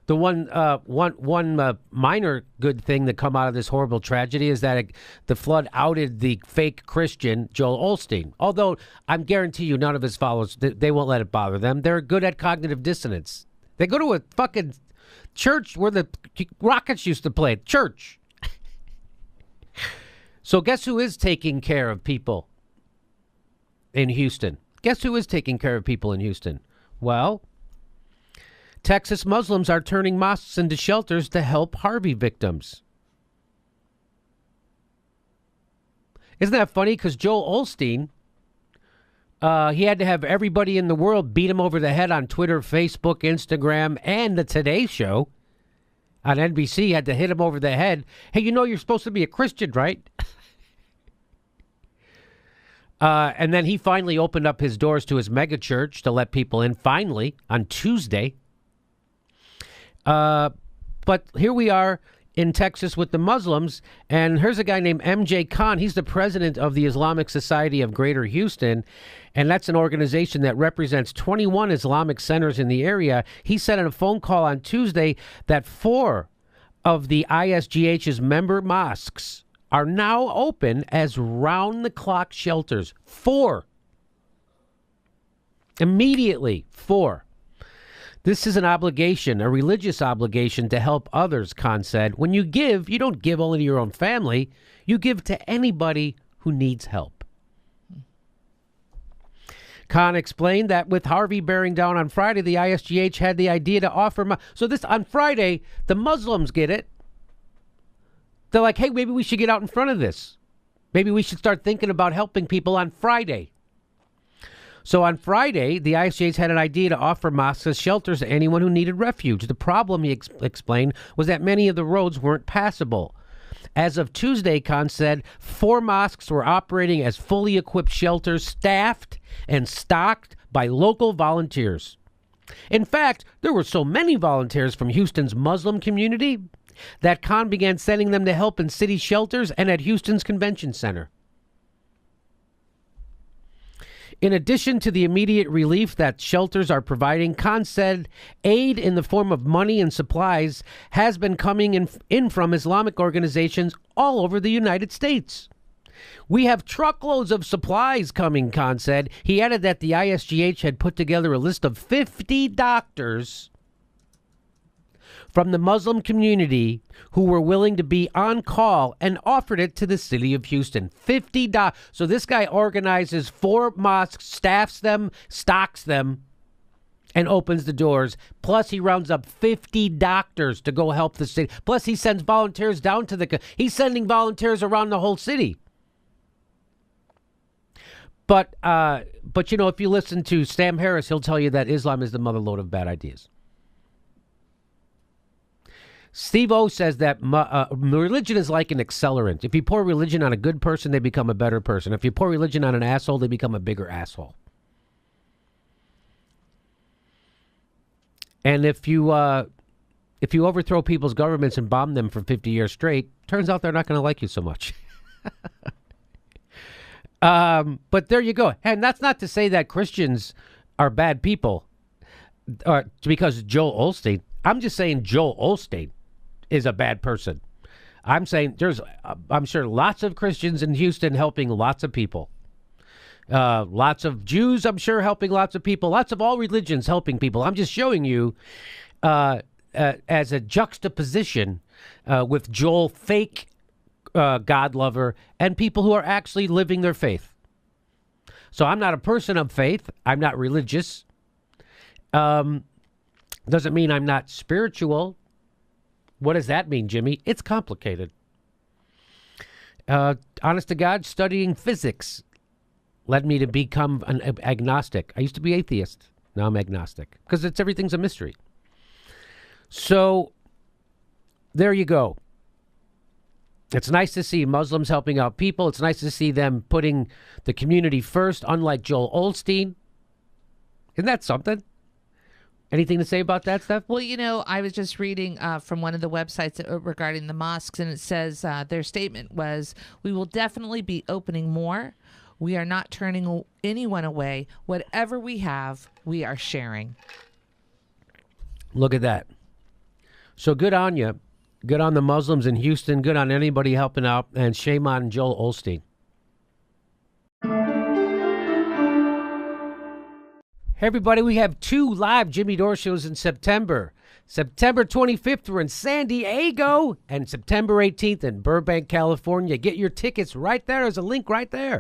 The one minor good thing that come out of this horrible tragedy is that the flood outed the fake Christian Joel Osteen. Although I'm guarantee you none of his followers, they won't let it bother them. They're good at cognitive dissonance. They go to a fucking church where the Rockets used to play. Church. So guess who is taking care of people in Houston? Guess who is taking care of people in Houston? Well, Texas Muslims are turning mosques into shelters to help Harvey victims. Isn't that funny? Because Joel Osteen, he had to have everybody in the world beat him over the head on Twitter, Facebook, Instagram, and the Today Show on NBC had to hit him over the head. Hey, you know you're supposed to be a Christian, right? And then he finally opened up his doors to his mega church to let people in, finally, on Tuesday. But here we are in Texas with the Muslims, and here's a guy named M.J. Khan. He's the president of the Islamic Society of Greater Houston, and that's an organization that represents 21 Islamic centers in the area. He said in a phone call on Tuesday that 4 of the ISGH's member mosques are now open as round-the-clock shelters. 4. Immediately, 4. This is an obligation, a religious obligation to help others, Khan said. When you give, you don't give only to your own family. You give to anybody who needs help. Khan explained that with Harvey bearing down on Friday, the ISGH had the idea to offer... So this on Friday, the Muslims get it. They're like, hey, maybe we should get out in front of this. Maybe we should start thinking about helping people on Friday. So on Friday, the ISGH had an idea to offer mosques as shelters to anyone who needed refuge. The problem, he explained, was that many of the roads weren't passable. As of Tuesday, Khan said, 4 mosques were operating as fully equipped shelters, staffed and stocked by local volunteers. In fact, there were so many volunteers from Houston's Muslim community that Khan began sending them to help in city shelters and at Houston's Convention Center. In addition to the immediate relief that shelters are providing, Khan said aid in the form of money and supplies has been coming in from Islamic organizations all over the United States. We have truckloads of supplies coming, Khan said. He added that the ISGH had put together a list of 50 doctors from the Muslim community who were willing to be on call and offered it to the city of Houston. 50 doctors. So this guy organizes 4 mosques, staffs them, stocks them, and opens the doors. Plus, he rounds up 50 doctors to go help the city. Plus, he sends volunteers down to the... He's sending volunteers around the whole city. But you know, if you listen to Sam Harris, he'll tell you that Islam is the motherlode of bad ideas. Steve O says that religion is like an accelerant. If you pour religion on a good person, they become a better person. If you pour religion on an asshole, they become a bigger asshole. And if you overthrow people's governments and bomb them for 50 years straight, turns out they're not going to like you so much. But there you go. And that's not to say that Christians are bad people, because Joel Osteen. I'm just saying Joel Osteen is a bad person. I'm saying I'm sure lots of Christians in Houston helping lots of people. Lots of Jews, I'm sure, helping lots of people. Lots of all religions helping people. I'm just showing you as a juxtaposition with Joel, fake God lover, and people who are actually living their faith. So I'm not a person of faith. I'm not religious. Doesn't mean I'm not spiritual. What does that mean, Jimmy? It's complicated. Honest to God, studying physics led me to become an agnostic. I used to be atheist. Now I'm agnostic because everything's a mystery. So there you go. It's nice to see Muslims helping out people. It's nice to see them putting the community first, unlike Joel Osteen. Isn't that something? Anything to say about that stuff? Well, you know, I was just reading from one of the websites regarding the mosques, and it says their statement was, "We will definitely be opening more. We are not turning anyone away. Whatever we have, we are sharing." Look at that. So good on you. Good on the Muslims in Houston. Good on anybody helping out. And shame on Joel Osteen. Hey, everybody, we have 2 live Jimmy Dore shows in September. September 25th, we're in San Diego, and September 18th in Burbank, California. Get your tickets right there. There's a link right there.